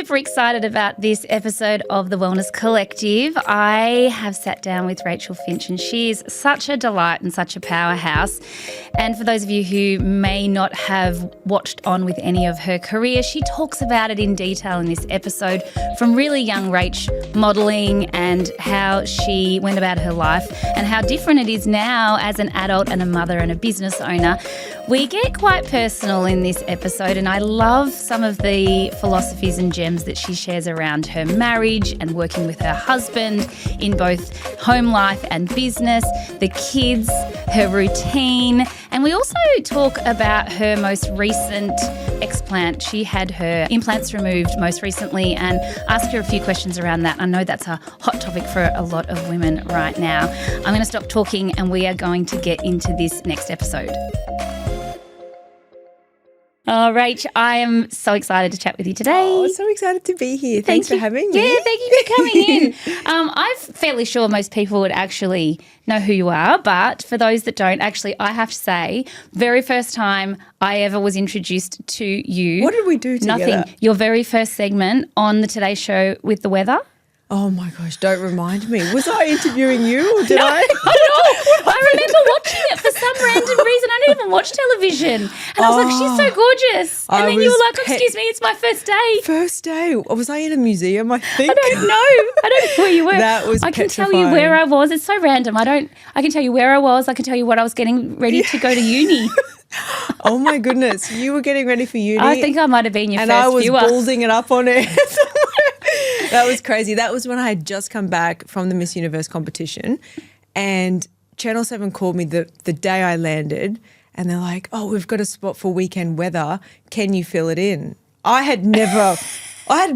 super excited about this episode of The Wellness Collective. I have sat down with Rachael Finch and she is such a delight and such a powerhouse. And for those of you who may not have watched on with any of her career, she talks about it in detail in this episode, from really young Rach modelling and how she went about her life and how different it is now as an adult and a mother and a business owner. We get quite personal in this episode, and I love some of the philosophies and gems that she shares around her marriage and working with her husband in both home life and business, the kids, her routine, and we also talk about her most recent explant. She had her implants removed most recently and ask her a few questions around that. I know that's a hot topic for a lot of women right now. I'm going to stop talking and we are going to get into this next episode. Oh, Rach, I am so excited to chat with you today. Oh, so excited to be here. Thanks for having me. Yeah, thank you for coming in. I'm fairly sure most people would actually know who you are, but for those that don't, actually, I have to say, very first time I ever was introduced to you. What did we do together? Nothing. Your very first segment on the Today Show with the weather. Oh, my gosh, don't remind me. Was I interviewing you or did I? I remember watching it for some random reason. I didn't even watch television. And I was like, she's so gorgeous. And then you were like, excuse me, it's my first day. First day. Was I in a museum, I think? I don't know. I don't know where you were. That was I can tell you where I was. It's so random. I can tell you where I was. I can tell you what I was getting ready to go to uni. Oh, my goodness. You were getting ready for uni. I think I might have been your first viewer. And I was balding it up on it. That was crazy. That was when I had just come back from the Miss Universe competition, and Channel 7 called me the day I landed, and they're like, oh, we've got a spot for weekend weather. Can you fill it in? I had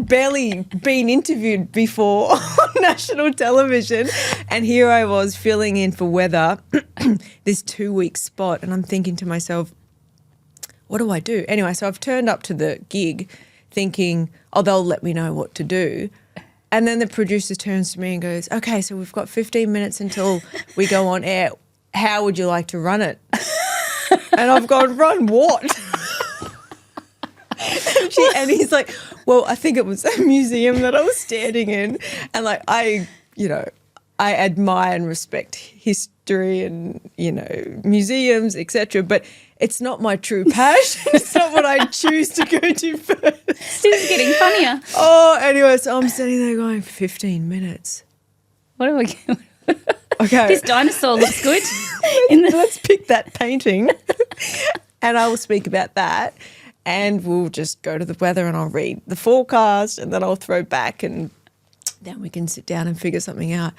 barely been interviewed before on national television, and here I was filling in for weather, this 2-week spot, and I'm thinking to myself, what do I do? Anyway, so I've turned up to the gig thinking, oh, they'll let me know what to do. And then the producer turns to me and goes, okay, so we've got 15 minutes until we go on air. How would you like to run it? And I've gone, run what? And he's like, well, I think it was a museum that I was standing in. And like, I admire and respect history and, museums, etc. But it's not my true passion. It's not what I choose to go to first. This is getting funnier. Oh, anyway, so I'm sitting there going, 15 minutes. What are we doing? Okay. This dinosaur looks good. Let's pick that painting and I will speak about that, and we'll just go to the weather and I'll read the forecast and then I'll throw back and then we can sit down and figure something out.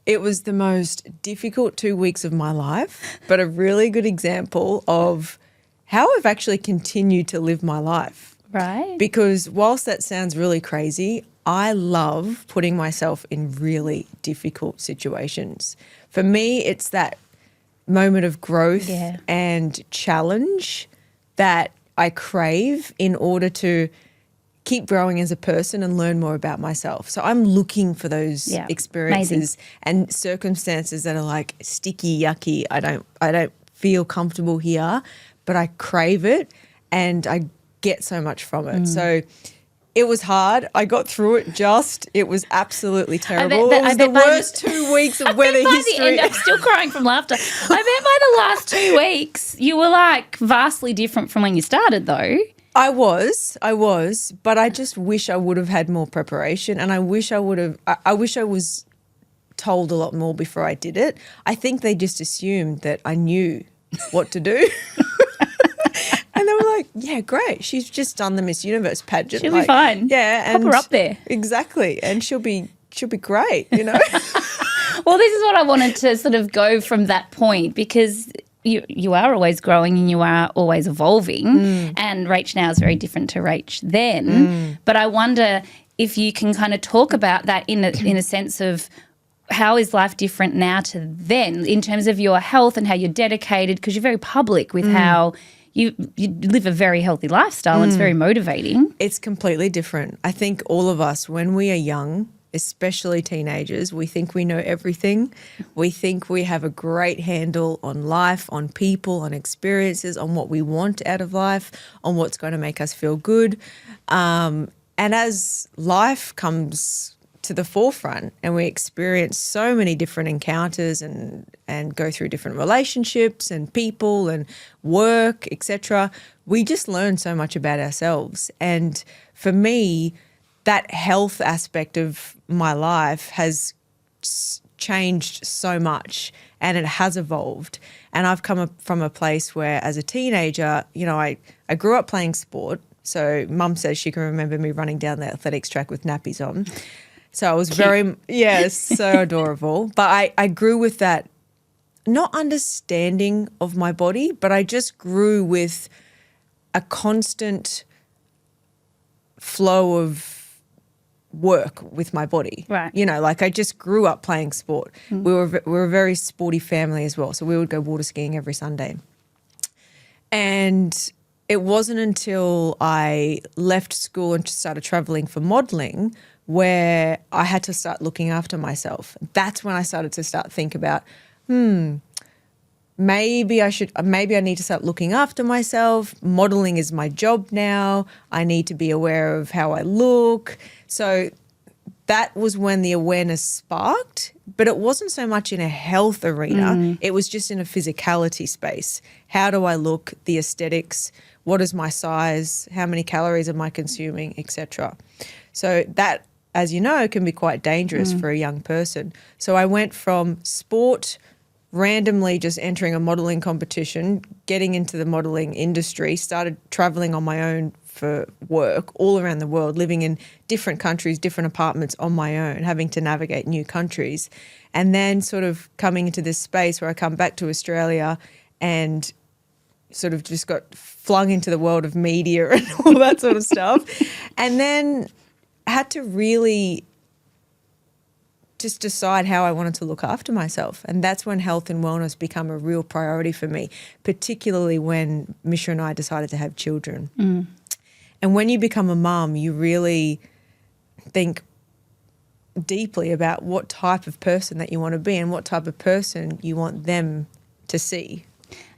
It was the most difficult 2 weeks of my life, but a really good example of how I've actually continued to live my life. Right. Because whilst that sounds really crazy, I love putting myself in really difficult situations. For me, it's that moment of growth and challenge that I crave in order to keep growing as a person and learn more about myself. So I'm looking for those experiences and circumstances that are like sticky, yucky. I don't feel comfortable here, but I crave it and I get so much from it. So it was hard. I got through it it was absolutely terrible. It was the worst 2 weeks of weather history. By the end, I'm still crying from laughter. I bet by the last 2 weeks, you were like vastly different from when you started though. I was, but I just wish I would have had more preparation, and I wish I was told a lot more before I did it. I think they just assumed that I knew what to do. And they were like, yeah, great. She's just done the Miss Universe pageant. She'll be fine. Yeah. And pop her up there. Exactly. And she'll be great, Well, this is what I wanted to sort of go from that point, because you are always growing and you are always evolving, and Rach now is very different to Rach then. But I wonder if you can kind of talk about that in a sense of how is life different now to then in terms of your health and how you're dedicated, because you're very public with how you live a very healthy lifestyle and it's very motivating. It's completely different. I think all of us, when we are young, especially teenagers, we think we know everything. We think we have a great handle on life, on people, on experiences, on what we want out of life, on what's going to make us feel good. And And as life comes to the forefront and we experience so many different encounters and go through different relationships and people and work, etc., we just learn so much about ourselves. And for me, that health aspect of my life has changed so much and it has evolved. And I've come from a place where as a teenager, I grew up playing sport. So mum says she can remember me running down the athletics track with nappies on. So I was so adorable. But I grew with that, not understanding of my body, but I just grew with a constant flow of work with my body. Right. I just grew up playing sport. We were a very sporty family as well. So we would go water skiing every Sunday. And it wasn't until I left school and started traveling for modeling where I had to start looking after myself. That's when I started to think about, maybe I need to start looking after myself. Modeling is my job now. I need to be aware of how I look. So that was when the awareness sparked, but it wasn't so much in a health arena. It was just in a physicality space. How do I look? The aesthetics. What is my size? How many calories am I consuming, etc. So that, as you know, can be quite dangerous for a young person. So I went from sport, randomly just entering a modeling competition, getting into the modeling industry, started traveling on my own for work all around the world, living in different countries, different apartments on my own, having to navigate new countries. And then sort of coming into this space where I come back to Australia and sort of just got flung into the world of media and all that sort of stuff. And then had to really just decide how I wanted to look after myself. And that's when health and wellness become a real priority for me, particularly when Misha and I decided to have children. And when you become a mum, you really think deeply about what type of person that you want to be and what type of person you want them to see.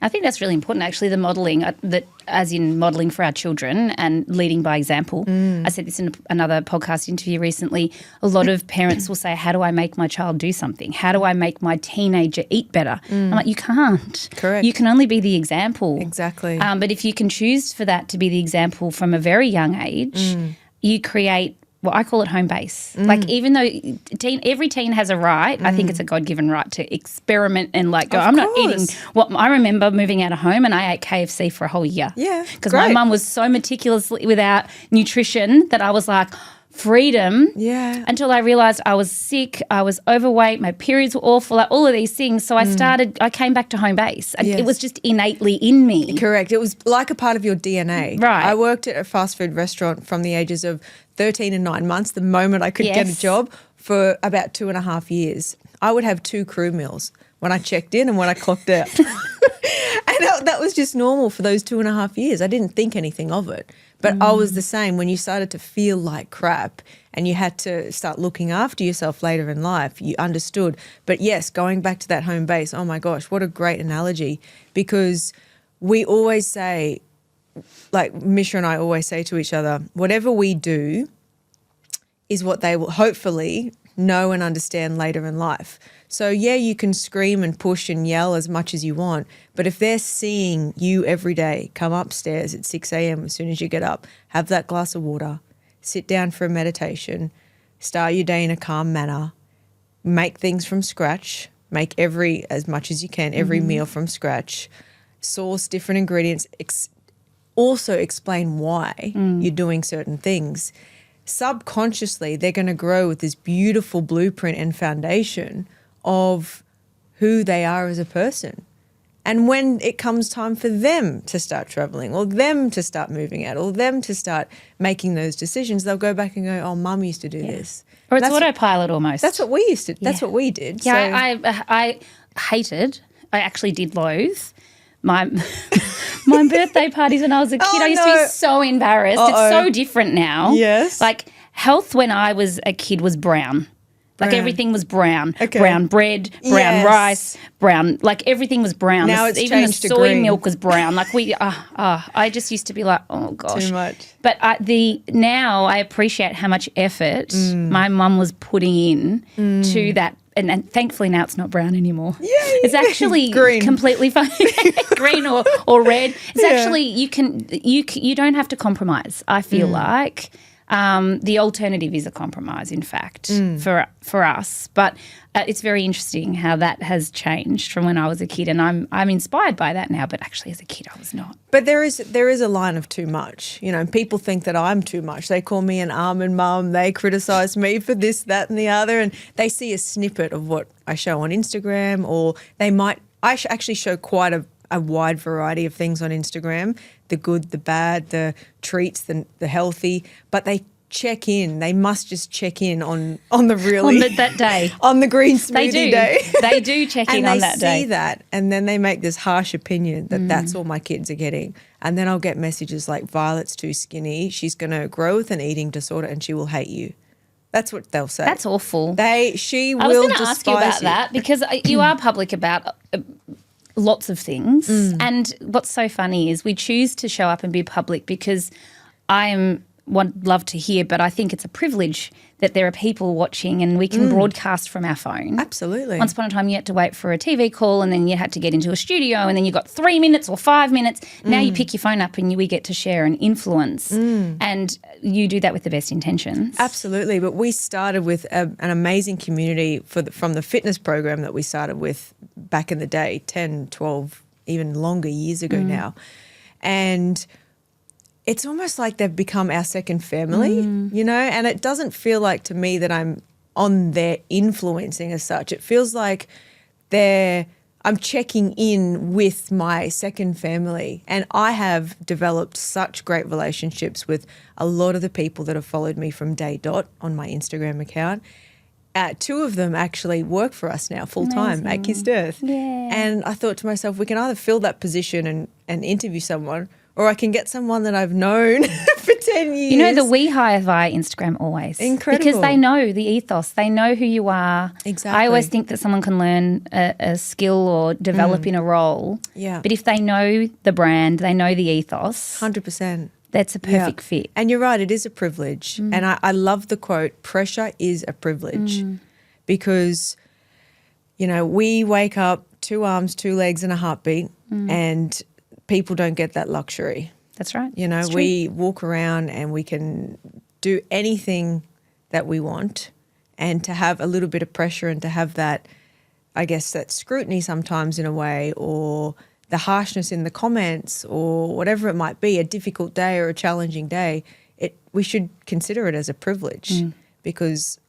I think that's really important, actually, the modelling, that as in modelling for our children and leading by example. I said this in another podcast interview recently. A lot of parents will say, how do I make my child do something? How do I make my teenager eat better? I'm like, you can't. Correct. You can only be the example. Exactly. But if you can choose for that to be the example from a very young age, you create well, I call it home base. Like even though every teen has a right, I think it's a God-given right to experiment and like go, I'm not eating what I remember moving out of home and I ate KFC for a whole year. Yeah, because my mum was so meticulous without nutrition that I was like, freedom. Yeah. Until I realised I was sick, I was overweight, my periods were awful, like all of these things. So I came back to home base. And it was just innately in me. Correct. It was like a part of your DNA. Right. I worked at a fast food restaurant from the ages of 13 and 9 months, the moment I could get a job, for about 2.5 years. I would have 2 crew meals when I checked in and when I clocked out. And that was just normal for those 2.5 years. I didn't think anything of it. But I was the same. When you started to feel like crap and you had to start looking after yourself later in life, you understood. But yes, going back to that home base, oh my gosh, what a great analogy. Because we always say, like Misha and I always say to each other, whatever we do is what they will hopefully know and understand later in life. So yeah, you can scream and push and yell as much as you want, but if they're seeing you every day come upstairs at 6 a.m. as soon as you get up, have that glass of water, sit down for a meditation, start your day in a calm manner, make things from scratch, make as much as you can, every meal from scratch, source different ingredients, also explain why you're doing certain things. Subconsciously, they're going to grow with this beautiful blueprint and foundation of who they are as a person. And when it comes time for them to start traveling or them to start moving out or them to start making those decisions, they'll go back and go, oh, mum used to do this. Or it's autopilot almost. That's what we used to, that's what we did. Yeah, so. I actually did loathe my birthday parties when I was a kid. I used to be so embarrassed. It's so different now. Yes. Like health when I was a kid was brown. Like Brown. everything was brown. Okay. Brown bread, brown Yes. rice, brown. Like everything was brown. Now it's even the changed to soy green. milk was brown. Like I just used to be like, oh gosh, Too much. But now I appreciate how much effort my mum was putting in to that. And thankfully now it's not brown anymore. Yay. It's actually Green. completely fine. Green or red. It's actually you don't have to compromise, I feel like. The alternative is a compromise, in fact, for us. But it's very interesting how that has changed from when I was a kid, and I'm inspired by that now. But actually, as a kid, I was not. But there is a line of too much. You know, people think that I'm too much. They call me an almond mum. They criticise me for this, that, and the other, and they see a snippet of what I show on Instagram, or they might. I actually show quite a wide variety of things on Instagram, the good, the bad, the treats, the healthy, but they check in. They must just check in on the really that day. On the green smoothie day. They do check in on that day. And they see that, and then they make this harsh opinion that that's all my kids are getting. And then I'll get messages like, Violet's too skinny, she's going to grow with an eating disorder and she will hate you. That's what they'll say. That's awful. She I was will going to ask you about that because you are public about lots of things. And what's so funny is we choose to show up and be public because would love to hear, but I think it's a privilege that there are people watching and we can broadcast from our phone. Absolutely. Once upon a time you had to wait for a TV call and then you had to get into a studio and then you got 3 minutes or 5 minutes. Now you pick your phone up and we get to share and influence and you do that with the best intentions. Absolutely. But we started with an amazing community from the fitness program that we started with back in the day, 10, 12, even longer years ago now. And it's almost like they've become our second family, you know, and it doesn't feel like to me that I'm on there influencing as such. It feels like I'm checking in with my second family, and I have developed such great relationships with a lot of the people that have followed me from day dot on my Instagram account. 2 of them actually work for us now full time at Kissed Earth. Yeah. And I thought to myself, we can either fill that position and interview someone, or I can get someone that I've known for 10 years. You know that we hire via Instagram always. Incredible. Because they know the ethos. They know who you are. Exactly. I always think that someone can learn a skill or develop in a role. Yeah. But if they know the brand, they know the ethos, 100%. that's a perfect fit. And you're right, it is a privilege. And I love the quote, pressure is a privilege, because, you know, we wake up 2 arms, 2 legs and a heartbeat, and people don't get that luxury. That's right. You know, we walk around and we can do anything that we want, and to have a little bit of pressure and to have that, I guess, that scrutiny sometimes in a way, or the harshness in the comments or whatever it might be, a difficult day or a challenging day, we should consider it as a privilege, because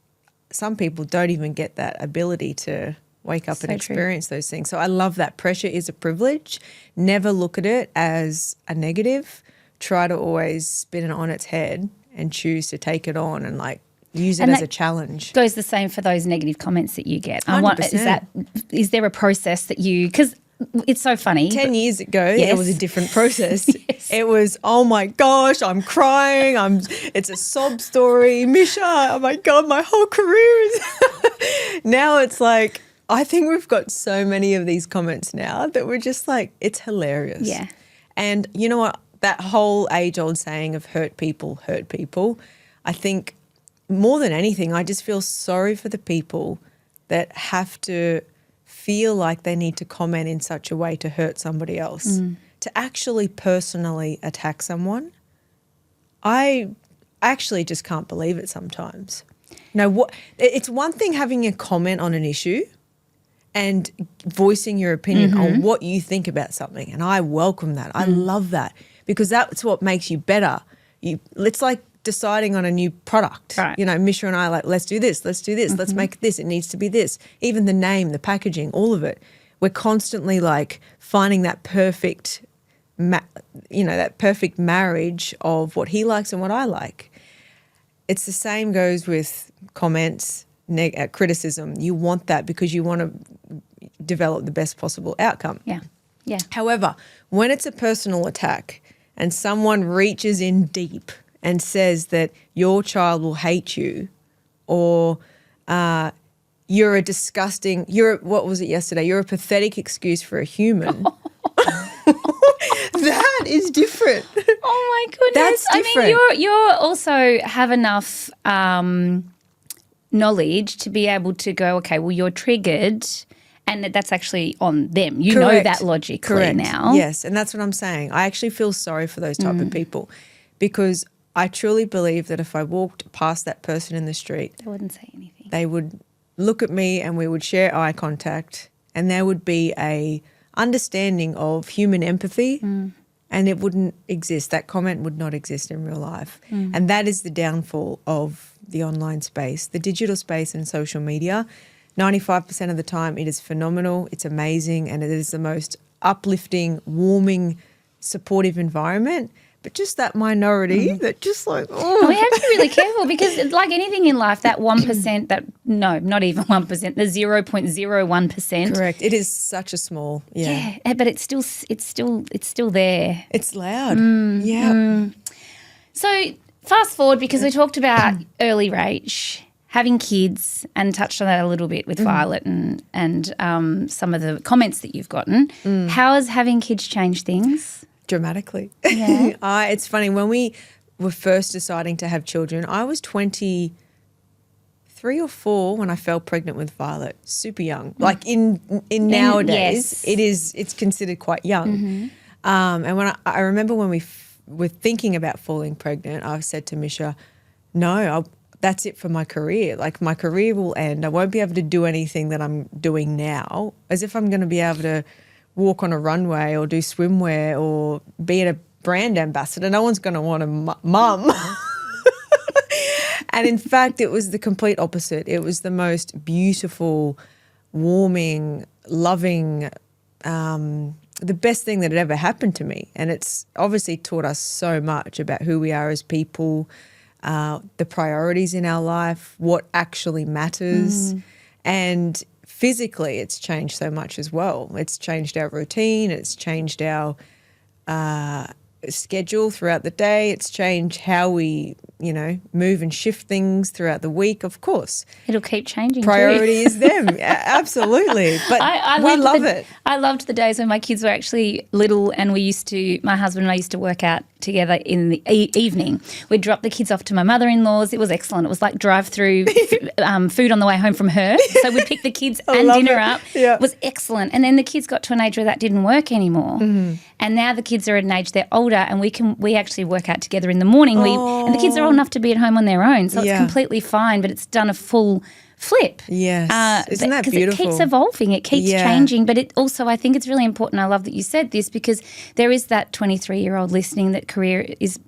some people don't even get that ability to wake up and experience those things. So I love that. Pressure is a privilege. Never look at it as a negative. Try to always spin it on its head and choose to take it on and like use it as a challenge. Goes the same for those negative comments that you get. 100%. Is there a process that you, because it's so funny. 10 years ago, it was a different process. Yes. It was, oh my gosh, I'm crying. It's a sob story. Misha, oh my God, my whole career is. Now it's like, I think we've got so many of these comments now that we're just like, it's hilarious. Yeah. And you know what? That whole age-old saying of hurt people, I think more than anything, I just feel sorry for the people that have to feel like they need to comment in such a way to hurt somebody else, to actually personally attack someone. I actually just can't believe it sometimes. No, it's one thing having a comment on an issue and voicing your opinion on what you think about something, and I welcome that. I love that, because that's what makes you better. It's like deciding on a new product. Right. You know, Misha and I are like, let's do this, let's make this, it needs to be this. Even the name, the packaging, all of it. We're constantly like finding that perfect, that perfect marriage of what he likes and what I like. It's the same goes with comments, criticism. You want that because you want to develop the best possible outcome. Yeah. Yeah. However, when it's a personal attack and someone reaches in deep and says that your child will hate you, or you're a disgusting, what was it yesterday? You're a pathetic excuse for a human. That is different. Oh my goodness. That's different. I mean, you're also have enough knowledge to be able to go, okay, well, you're triggered and that's actually on them. You know that logically now. Yes, and that's what I'm saying. I actually feel sorry for those type of people because I truly believe that if I walked past that person in the street, They wouldn't say anything. they would look at me and we would share eye contact and there would be a understanding of human empathy and it wouldn't exist. That comment would not exist in real life. And that is the downfall of the online space, the digital space and social media. 95% of the time it is phenomenal, it's amazing, and it is the most uplifting, warming, supportive environment. But just that minority that just like, And we have to be really careful because it's like anything in life, that 1%, not even 1%, the 0.01%. Correct. It is such a small, Yeah, but it's still there. It's loud. Yeah. So fast forward, because we talked about early Rach, having kids, and touched on that a little bit with Violet and some of the comments that you've gotten. How has having kids changed things? Dramatically. Yeah. It's funny, when we were first deciding to have children, I was 23 or 4 when I fell pregnant with Violet, super young. Like in nowadays, yes. it's considered quite young. And when I remember when we were thinking about falling pregnant, I said to Misha, no, that's it for my career. Like my career will end. I won't be able to do anything that I'm doing now, as if I'm going to be able to walk on a runway or do swimwear or be a brand ambassador. No one's going to want a mum. And in fact, it was the complete opposite. It was the most beautiful, warming, loving, the best thing that had ever happened to me. And it's obviously taught us so much about who we are as people, the priorities in our life, what actually matters. And physically, it's changed so much as well. It's changed our routine. It's changed our schedule throughout the day. It's changed how we, move and shift things throughout the week. Of course, It'll keep changing. priority is them. Absolutely, but we love it. I loved the days when my kids were actually little, and my husband and I used to work out together in the evening. We'd drop the kids off to my mother-in-law's. It was excellent. It was like drive-through food on the way home from her. So we'd pick the kids and dinner up. Yeah. It was excellent. And then the kids got to an age where that didn't work anymore. And now the kids are at an age, they're older, and we actually work out together in the morning. And the kids are old enough to be at home on their own. So it's completely fine, but it's done a full flip. Yes. Isn't that beautiful? Because it keeps evolving, it keeps changing. But it also, I think it's really important. I love that you said this, because there is that 23-year-old listening that career is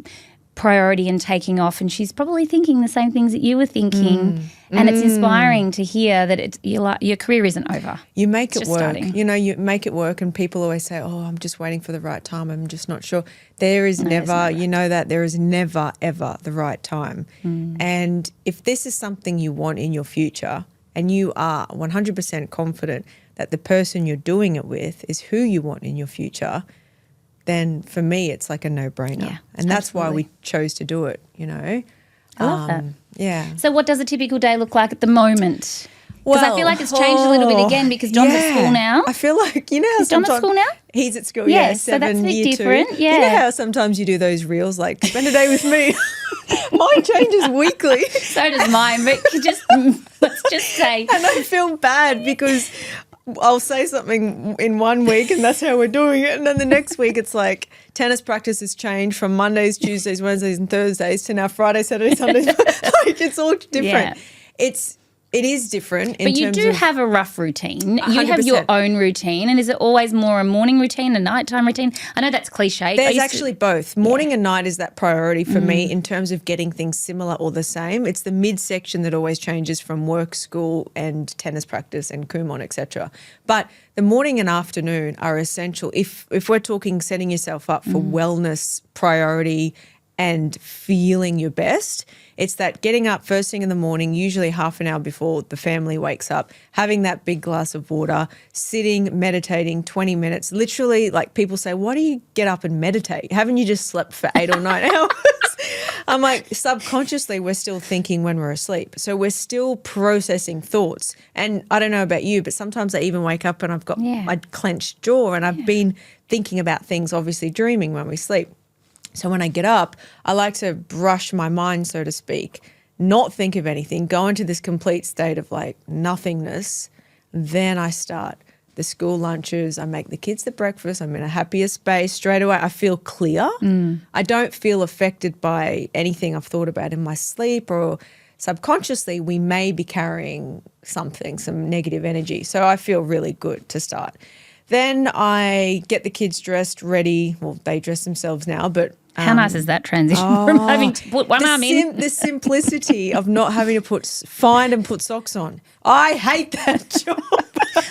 priority and taking off, and she's probably thinking the same things that you were thinking. And it's inspiring to hear that your career isn't over. You make it just work. starting. You make it work, and people always say, oh, I'm just waiting for the right time. I'm just not sure. There is never, there is never, ever the right time. And if this is something you want in your future and you are 100% confident that the person you're doing it with is who you want in your future, then for me it's like a no-brainer. Yeah, and that's why we chose to do it, I love that. Yeah. So what does a typical day look like at the moment? Because I feel like it's changed a little bit again, because Dom's at school now. I feel like, how Is Dom at sometimes school now? He's at school, Yes, so 7, that's a bit year different, 2. yeah. You know how sometimes you do those reels like, spend a day with me? Mine changes weekly. So does mine, but let's just say. And I feel bad because I'll say something in one week and that's how we're doing it. And then the next week it's like tennis practice has changed from Mondays, Tuesdays, Wednesdays and Thursdays to now Friday, Saturday, Sundays. Like it's all different. Yeah. It is different. But you do have a rough routine. 100%. You have your own routine. And is it always more a morning routine, a nighttime routine? I know that's cliche. There's actually both. Morning and night is that priority for me in terms of getting things similar or the same. It's the midsection that always changes from work, school and tennis practice and Kumon, etc. But the morning and afternoon are essential. If we're talking setting yourself up for wellness, priority and feeling your best, it's that getting up first thing in the morning, usually half an hour before the family wakes up, having that big glass of water, sitting, meditating 20 minutes. Literally, like people say, why do you get up and meditate? Haven't you just slept for 8 or 9 hours? I'm like, subconsciously, we're still thinking when we're asleep. So we're still processing thoughts. And I don't know about you, but sometimes I even wake up and I've got my clenched jaw and I've been thinking about things, obviously dreaming when we sleep. So when I get up, I like to brush my mind, so to speak, not think of anything, go into this complete state of like nothingness. Then I start the school lunches. I make the kids the breakfast. I'm in a happier space. Straight away, I feel clear. I don't feel affected by anything I've thought about in my sleep, or subconsciously we may be carrying something, some negative energy. So I feel really good to start. Then I get the kids dressed, ready. Well, they dress themselves now, but how nice is that transition from having to put one arm in? The simplicity of not having to find and put socks on. I hate that job.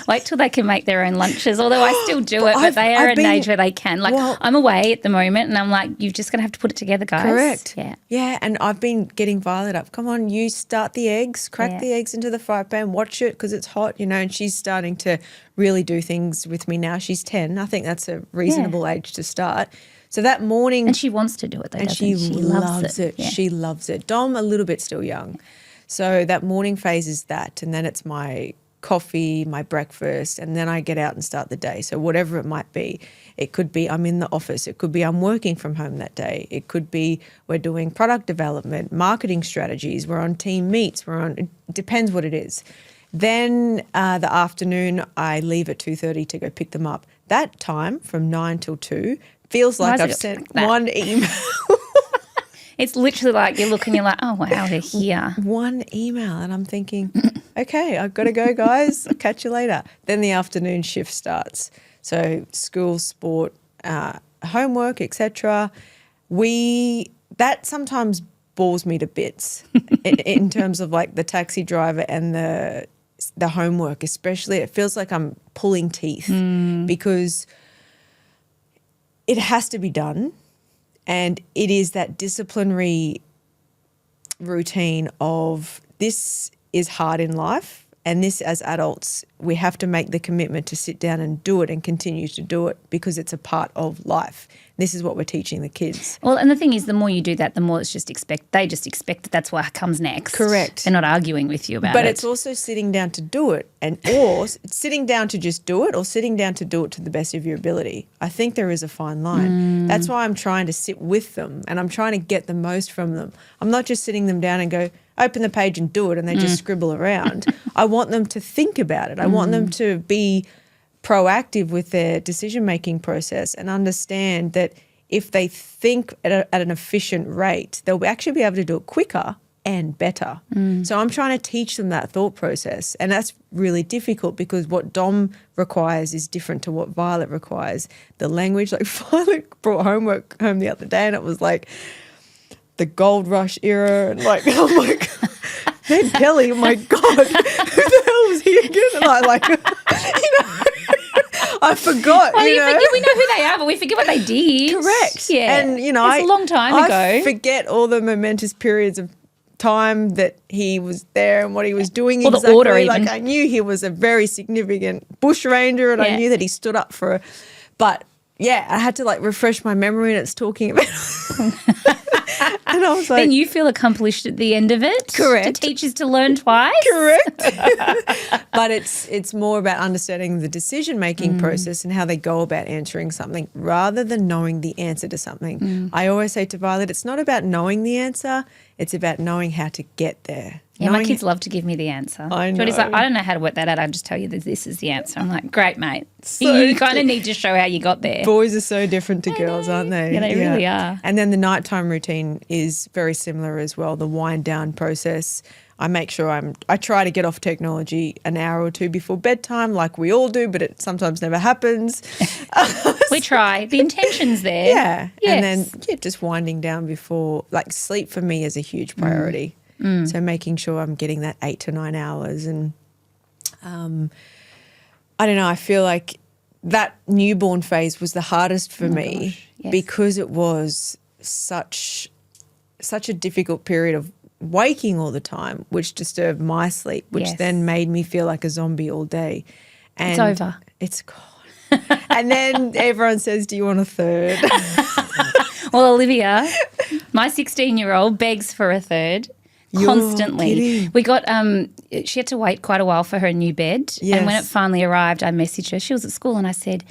Wait till they can make their own lunches, although I still do it, but they are at an age where they can. Like, I'm away at the moment and I'm like, you're just going to have to put it together, guys. Correct. Yeah. Yeah, and I've been getting Violet up. Come on, you start the eggs, crack the eggs into the fry pan, watch it because it's hot, and she's starting to really do things with me now. She's 10. I think that's a reasonable age to start. So that morning. And she wants to do it though, and doesn't she? She loves it. Yeah. She loves it. Dom, a little bit still young. So that morning phase is that. And then it's my coffee, my breakfast, and then I get out and start the day. So whatever it might be. It could be I'm in the office. It could be I'm working from home that day. It could be we're doing product development, marketing strategies. We're on team meets. It depends what it is. Then the afternoon, I leave at 2:30 to go pick them up. That time from 9 till 2 feels like I've sent one email. It's literally like you're looking, you're like, oh, wow, they're here. One email and I'm thinking, okay, I've got to go, guys. I'll catch you later. Then the afternoon shift starts. So school, sport, homework, etc. That sometimes bores me to bits in terms of like the taxi driver and the homework especially. It feels like I'm pulling teeth because it has to be done, and it is that disciplinary routine of this is hard in life, and this as adults we have to make the commitment to sit down and do it and continue to do it because it's a part of life. This is what we're teaching the kids. Well, and the thing is, the more you do that, the more they just expect that that's what comes next. Correct. They're not arguing with you about it. But it's also sitting down to do it, or sitting down to just do it, or sitting down to do it to the best of your ability. I think there is a fine line. That's why I'm trying to sit with them and I'm trying to get the most from them. I'm not just sitting them down and go, open the page and do it, and they just scribble around. I want them to think about it. I want them to be proactive with their decision-making process and understand that if they think at an efficient rate, they'll actually be able to do it quicker and better. So I'm trying to teach them that thought process, and that's really difficult because what Dom requires is different to what Violet requires. The language, like Violet brought homework home the other day and it was like the gold rush era and like, oh my God. Then Kelly, oh my God, who the hell was he again? And I like, I forgot. Well, you forget, we know who they are, but we forget what they did. Correct. Yeah. And, it's a long time ago. I forget all the momentous periods of time that he was there and what he was doing. Or exactly. the order even. Like I knew he was a very significant bush ranger and I knew that he stood up for but yeah, I had to like refresh my memory and it's talking about and I was like, then you feel accomplished at the end of it. Correct. To teach is to learn twice. Correct. But it's more about understanding the decision-making process and how they go about answering something rather than knowing the answer to something. I always say to Violet, it's not about knowing the answer, it's about knowing how to get there. Yeah, my kids love to give me the answer. I know. Jordy's like, I don't know how to work that out. I just tell you that this is the answer. I'm like, great, mate. So you kind of need to show how you got there. Boys are so different to girls, aren't they? Yeah, they really are. And then the nighttime routine is very similar as well, the wind down process. I make sure I try to get off technology an hour or two before bedtime like we all do, but it sometimes never happens. We try. The intention's there. Yeah. Yes. And then just winding down before, like sleep for me is a huge priority. So making sure I'm getting that 8 to 9 hours. And I don't know, I feel like that newborn phase was the hardest for me because it was such a difficult period of waking all the time, which disturbed my sleep, which then made me feel like a zombie all day. And it's over. It's gone. And then everyone says, do you want a third? Well, Olivia, My 16-year-old begs for a third. You're Constantly. kidding. We got she had to wait quite a while for her new bed. Yes. And when it finally arrived, I messaged her. She was at school and I said,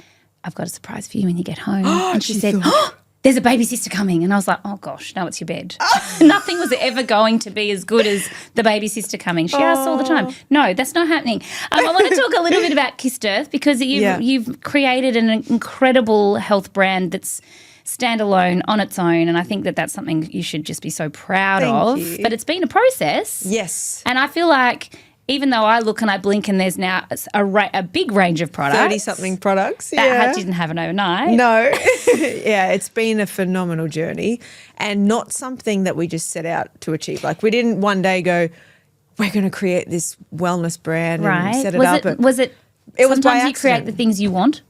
I've got a surprise for you when you get home. And she said, there's a baby sister coming. And I was like, oh gosh, no, it's your bed. Nothing was ever going to be as good as the baby sister coming. She asks all the time. No, that's not happening. I want to talk a little bit about Kissed Earth because you've created an incredible health brand that's standalone on its own, and I think that that's something you should just be so proud of. you. But it's been a process. Yes. And I feel like even though I look and I blink and there's now a big range of products. 30-something products. That didn't happen overnight. No. Yeah, it's been a phenomenal journey and not something that we just set out to achieve. Like we didn't one day go, we're going to create this wellness brand and set it up. Was it It was by sometimes you create accident. the things you want?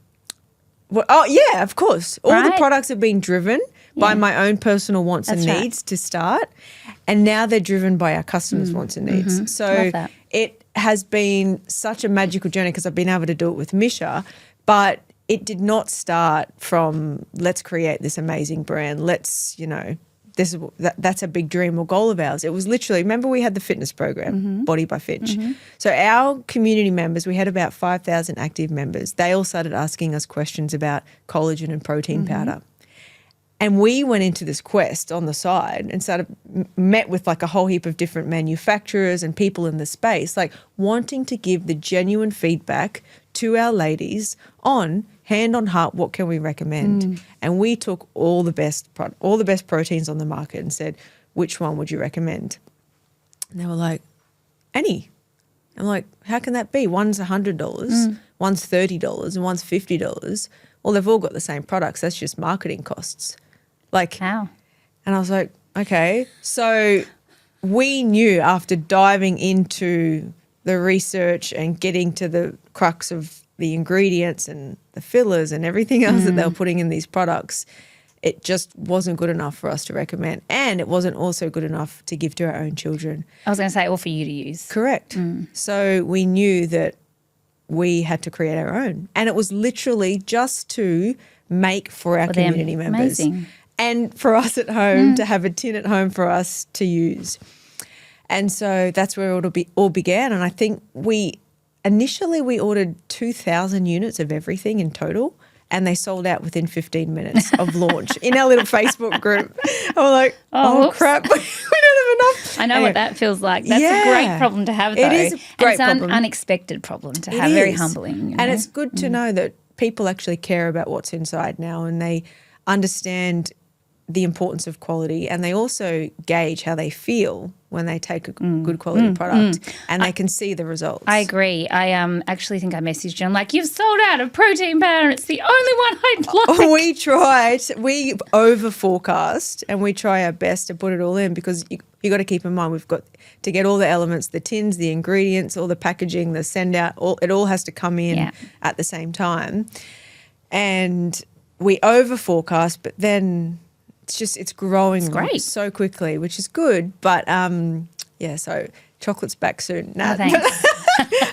Well, oh, yeah, of course. All the Right? products have been driven by my own personal wants and That's right. needs to start. And now they're driven by our customers' wants and needs. So Love that. it has been such a magical journey because I've been able to do it with Misha, but it did not start from let's create this amazing brand. Let's, that's a big dream or goal of ours. It was literally, remember we had the fitness program, Body by Finch. So our community members, we had about 5,000 active members. They all started asking us questions about collagen and protein powder. And we went into this quest on the side and met with like a whole heap of different manufacturers and people in the space, like wanting to give the genuine feedback to our ladies on hand on heart, what can we recommend? And we took all the best proteins on the market and said, which one would you recommend? And they were like, any. I'm like, how can that be? One's $100, one's $30, and one's $50. Well, they've all got the same products. That's just marketing costs. Like, How? and I was like, okay. So we knew after diving into the research and getting to the crux of the ingredients and the fillers and everything else that they were putting in these products, it just wasn't good enough for us to recommend. And it wasn't also good enough to give to our own children. I was going to say, or for you to use. Correct. So we knew that we had to create our own. And it was literally just to make for our For them. community members. Amazing. And for us at home, to have a tin at home for us to use. And so that's where it all began. And I think initially we ordered 2,000 units of everything in total, and they sold out within 15 minutes of launch in our little Facebook group. I was like, oh whoops. crap, we don't have enough. I know what that feels like. That's a Yeah. great problem to have, though. It is a great and it's problem. unexpected problem to It have. Very is. humbling. And it's good to know that people actually care about what's inside now, and they understand the importance of quality, and they also gauge how they feel when they take a good quality product and they can see the results. I agree. I actually think I messaged you. I'm like, you've sold out of protein powder. It's the only one I'd like. We over forecast and we try our best to put it all in, because you got to keep in mind we've got to get all the elements, the tins, the ingredients, all the packaging, the send out, it all has to come in at the same time. And we over forecast, but then it's growing great. so quickly, which is good. But so chocolate's back soon. Nah. Oh, thanks.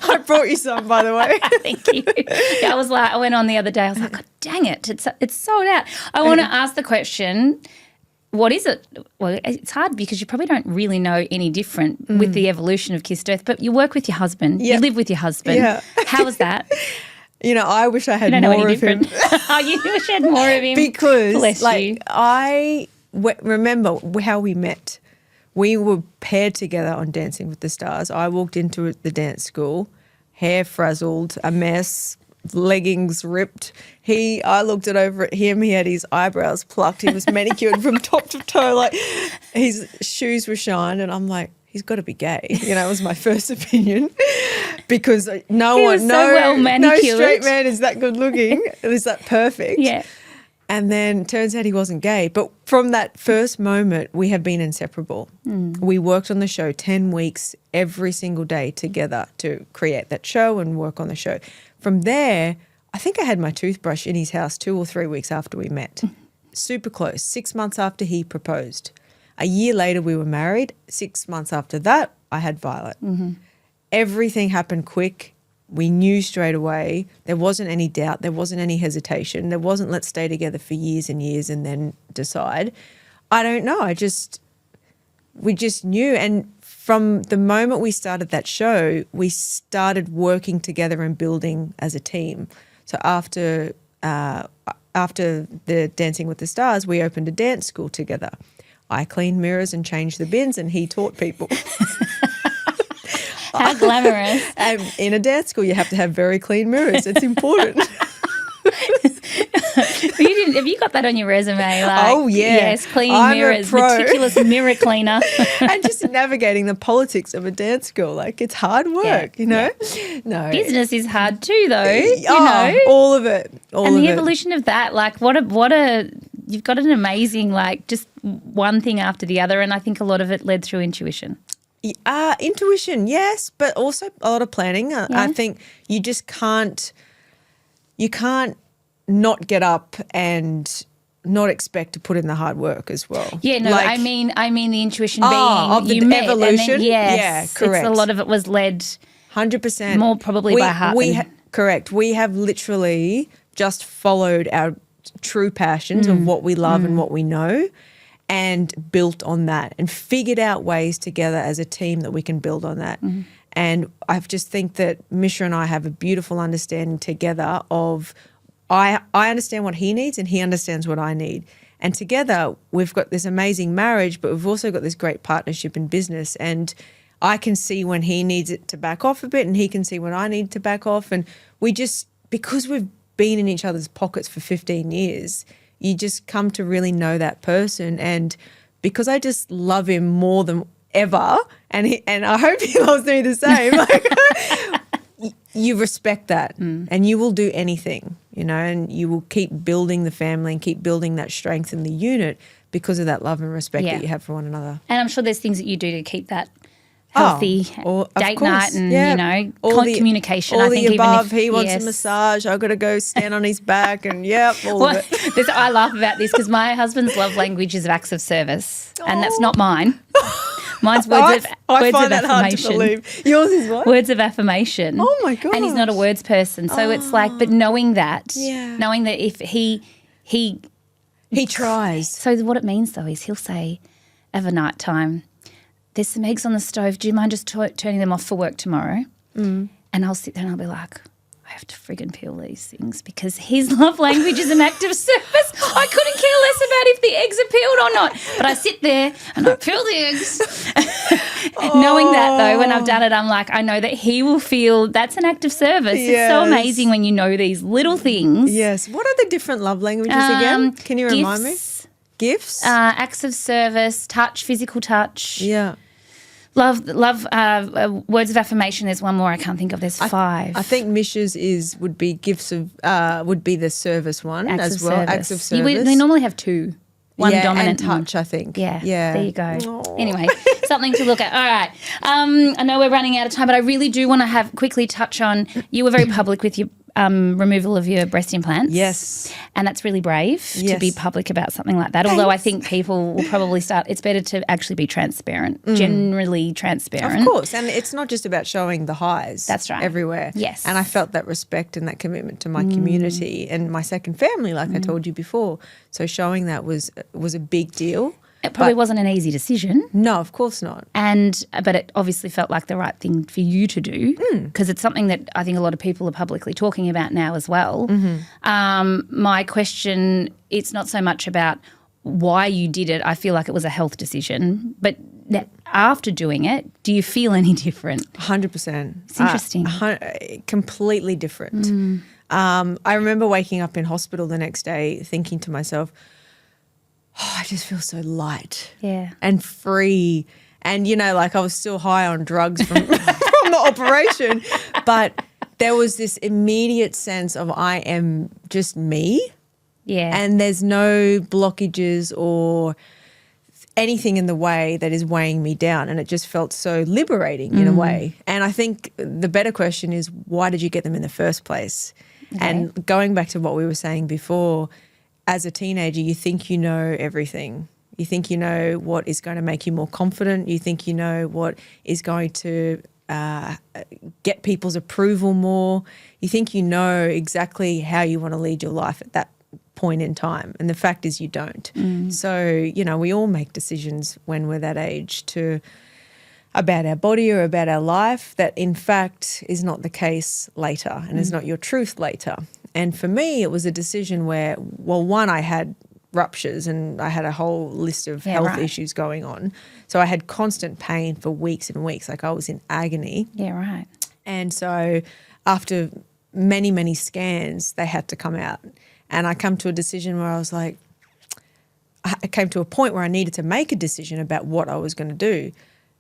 I brought you some, by the way. Thank you. Yeah, I went on the other day. I was like, God, dang it, it's sold out. I want to ask the question, what is it? Well, it's hard because you probably don't really know any different with the evolution of Kissed Earth, but you work with your husband. Yeah. You live with your husband. Yeah. How was that? I wish I had You don't know more any of him. different. Oh, you wish I had more of him. Because Bless you. I remember how we met. We were paired together on Dancing with the Stars. I walked into the dance school, hair frazzled, a mess, leggings ripped. I looked over at him. He had his eyebrows plucked. He was manicured from top to toe. Like his shoes were shined, and I'm like, he's got to be gay. It was my first opinion, because no straight man is that good looking. It was that perfect. Yeah. And then turns out he wasn't gay. But from that first moment, we have been inseparable. We worked on the show 10 weeks every single day together to create that show and work on the show. From there, I think I had my toothbrush in his house 2 or 3 weeks after we met. Super close, 6 months after he proposed. A year later, we were married. 6 months after that, I had Violet. Everything happened quick. We knew straight away. There wasn't any doubt. There wasn't any hesitation. There wasn't let's stay together for years and years and then decide. I don't know. We just knew. And from the moment we started that show, we started working together and building as a team. So after the Dancing with the Stars, we opened a dance school together. I cleaned mirrors and changed the bins, and he taught people. How glamorous. And in a dance school, you have to have very clean mirrors. It's important. Have you got that on your resume? Like, oh, yeah. Yes, cleaning I'm mirrors, a pro. meticulous mirror cleaner. And just navigating the politics of a dance school. Like, it's hard work, you know? Yeah. No. Business is hard too, though, you know? All of it. And the evolution of that, like you've got an amazing, like, just one thing after the other. And I think a lot of it led through intuition. Intuition, yes, but also a lot of planning. I think you just can't not get up and not expect to put in the hard work as well. Yeah, no, like, I mean the intuition being of the you met, evolution. And then, yes, correct. A lot of it was led 100% more probably by heart. Correct. We have literally just followed our true passions of what we love and what we know, and built on that and figured out ways together as a team that we can build on that. And I just think that Misha and I have a beautiful understanding together of I understand what he needs and he understands what I need. And together we've got this amazing marriage, but we've also got this great partnership in business. And I can see when he needs it to back off a bit and he can see when I need to back off. And we just, because we've been in each other's pockets for 15 years, you just come to really know that person. And because I just love him more than ever, and I hope he loves me the same, like, you respect that and you will do anything, you know, and you will keep building the family and keep building that strength in the unit because of that love and respect that you have for one another. And I'm sure there's things that you do to keep that healthy date night and, you know, communication. All I think the above. even if, he wants a massage, I've got to go stand on his back and all of it. I laugh about this because my husband's love language is acts of service and that's not mine. Mine's words of affirmation. I find that hard to believe. Yours is what? Words of affirmation. Oh, my God. And he's not a words person. So it's like, but knowing that if he tries. So what it means though is he'll say, of a night time, there's some eggs on the stove. Do you mind just turning them off for work tomorrow? And I'll sit there and I'll be like, I have to friggin' peel these things because his love language is an act of service. I couldn't care less about if the eggs are peeled or not. But I sit there and I peel the eggs. Knowing that though, when I've done it, I'm like, I know that he will feel that's an act of service. Yes. It's so amazing when you know these little things. Yes. What are the different love languages again? Can you remind me? Gifts? Acts of service, touch, physical touch. Yeah. Love, words of affirmation. There's one more I can't think of. There's 5. I think Misha's would be gifts of would be the service one acts as well. Service. Acts of service. They normally have 2. One dominant and touch, I think. Yeah. There you go. Aww. Anyway, something to look at. All right. I know we're running out of time, but I really do want to quickly touch on. You were very public with your removal of your breast implants. Yes. And that's really brave to be public about something like that. Although I think people will probably it's better to actually be transparent, generally transparent. Of course. And it's not just about showing the highs. That's right. Everywhere. Yes. And I felt that respect and that commitment to my community and my second family, like I told you before. So showing that was a big deal. It probably wasn't an easy decision. No, of course not. But it obviously felt like the right thing for you to do because it's something that I think a lot of people are publicly talking about now as well. My question, it's not so much about why you did it. I feel like it was a health decision. But after doing it, do you feel any different? 100%. It's interesting. Completely different. I remember waking up in hospital the next day thinking to myself, I just feel so light and free. And, you know, like I was still high on drugs from the operation. But there was this immediate sense of I am just me. Yeah. And there's no blockages or anything in the way that is weighing me down. And it just felt so liberating in a way. And I think the better question is, why did you get them in the first place? Okay. And going back to what we were saying before, as a teenager, you think you know everything. You think you know what is going to make you more confident. You think you know what is going to get people's approval more. You think you know exactly how you want to lead your life at that point in time. And the fact is you don't. So, you know, we all make decisions when we're that age about our body or about our life that in fact is not the case later and is not your truth later. And for me, it was a decision where, well, one, I had ruptures and I had a whole list of health issues going on. So I had constant pain for weeks and weeks, like I was in agony. Yeah, right. And so after many, many scans, they had to come out. And I come to a decision where I was like, I came to a point where I needed to make a decision about what I was going to do.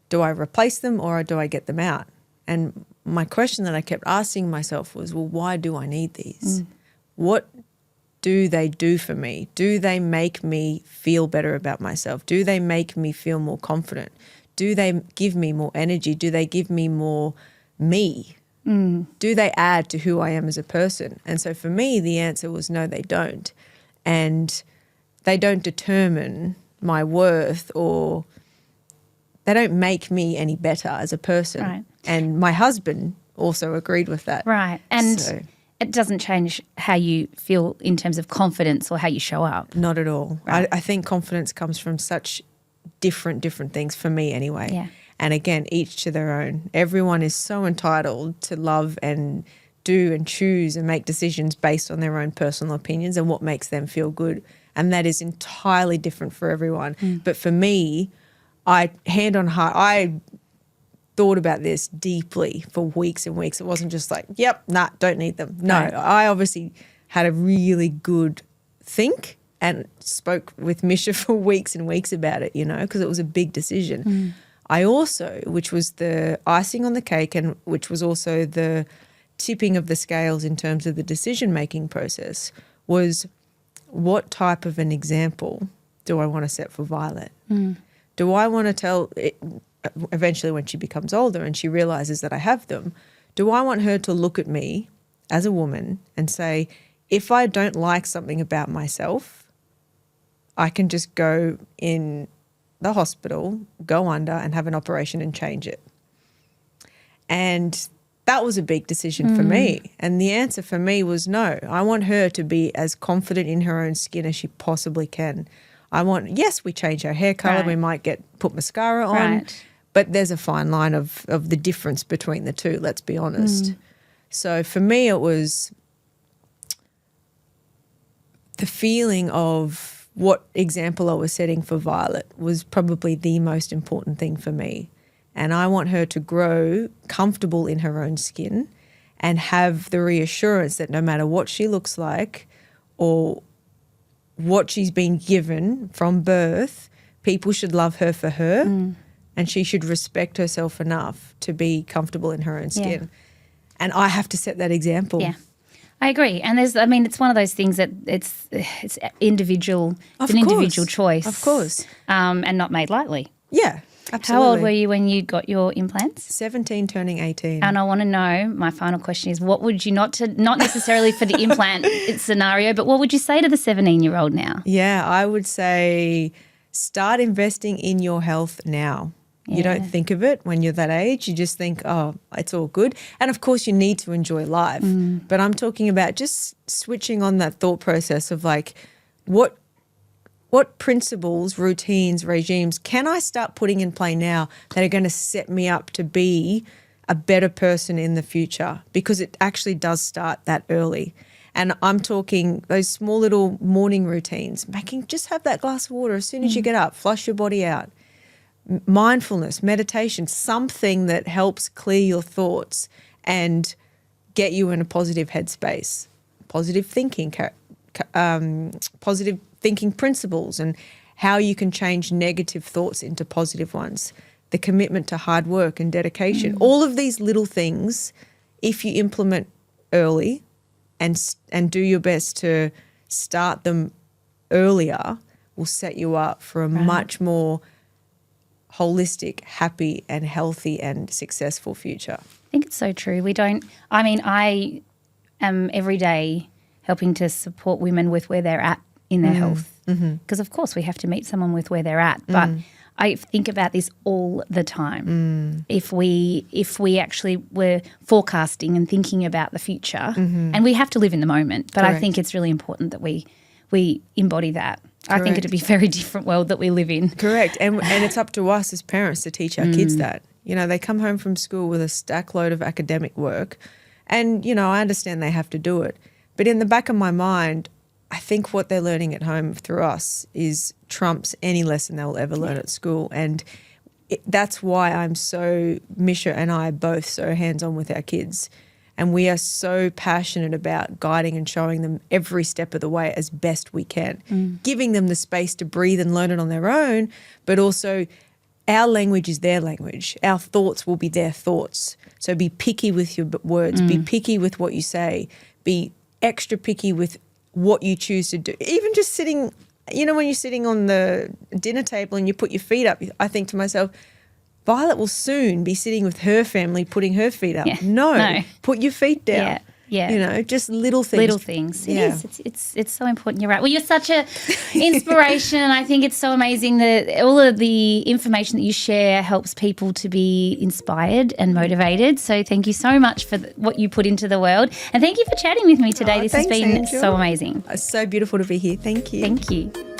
Do I replace them or do I get them out? And my question that I kept asking myself was, well, why do I need these? What do they do for me? Do they make me feel better about myself? Do they make me feel more confident? Do they give me more energy? Do they give me more me? Do they add to who I am as a person? And so for me, the answer was no, they don't. And they don't determine my worth or they don't make me any better as a person. Right. And my husband also agreed with that. Right. And it doesn't change how you feel in terms of confidence or how you show up. Not at all. Right. I think confidence comes from such different things for me anyway. Yeah. And again, each to their own. Everyone is so entitled to love and do and choose and make decisions based on their own personal opinions and what makes them feel good. And that is entirely different for everyone. But for me, hand on heart, I thought about this deeply for weeks and weeks. It wasn't just like, yep, nah, don't need them. No, Right. I obviously had a really good think and spoke with Misha for weeks and weeks about it, you know, because it was a big decision. I also, which was the icing on the cake and which was also the tipping of the scales in terms of the decision-making process, was what type of an example do I want to set for Violet? Do I want to tell it, eventually when she becomes older and she realizes that I have them, do I want her to look at me as a woman and say, if I don't like something about myself, I can just go in the hospital, go under and have an operation and change it? And that was a big decision for me. And the answer for me was no. I want her to be as confident in her own skin as she possibly can. Yes, we change our hair color. Right. We might put mascara on. Right. But there's a fine line of the difference between the two, let's be honest. So for me, it was the feeling of what example I was setting for Violet was probably the most important thing for me. And I want her to grow comfortable in her own skin and have the reassurance that no matter what she looks like or what she's been given from birth, people should love her for her and she should respect herself enough to be comfortable in her own skin. And I have to set that example. Yeah. I agree. And it's one of those things that it's individual. It's an individual choice. Of course. And not made lightly. Yeah, absolutely. How old were you when you got your implants? 17 turning 18. And I want to know, my final question is, what would you, not necessarily for the implant scenario, but what would you say to the 17-year-old now? Yeah, I would say start investing in your health now. You don't think of it when you're that age. You just think, oh, it's all good. And, of course, you need to enjoy life. But I'm talking about just switching on that thought process of like what principles, routines, regimes can I start putting in play now that are going to set me up to be a better person in the future? Because it actually does start that early. And I'm talking those small little morning routines, just have that glass of water as soon as you get up, flush your body out. Mindfulness, meditation, something that helps clear your thoughts and get you in a positive headspace. Positive thinking principles and how you can change negative thoughts into positive ones. The commitment to hard work and dedication. All of these little things, if you implement early and do your best to start them earlier, will set you up for a much more holistic, happy and healthy and successful future. I think it's so true. I am every day helping to support women with where they're at in their health. Because, of course, we have to meet someone with where they're at. But I think about this all the time. If we actually were forecasting and thinking about the future, and we have to live in the moment, but I think it's really important that we we embody that. I think Correct. it'd be a very different world that we live in. Correct. And it's up to us as parents to teach our kids that. You know, they come home from school with a stack load of academic work and, you know, I understand they have to do it. But in the back of my mind, I think what they're learning at home through us is trumps any lesson they'll ever learn at school. And that's why I'm so, Misha and I are both so hands-on with our kids. And we are so passionate about guiding and showing them every step of the way as best we can, giving them the space to breathe and learn it on their own, but also our language is their language. Our thoughts will be their thoughts. So be picky with your words, be picky with what you say, be extra picky with what you choose to do. Even just sitting, you know, when you're sitting on the dinner table and you put your feet up, I think to myself, Violet will soon be sitting with her family putting her feet up. Yeah. No, put your feet down. Yeah. Yeah. You know, just little things. Little things. It Yeah. is. It's so important. You're right. Well, you're such a inspiration. I think it's so amazing that all of the information that you share helps people to be inspired and motivated. So thank you so much for what you put into the world. And thank you for chatting with me today. This has thanks, been Angel. so amazing. It's so beautiful to be here. Thank you. Thank you.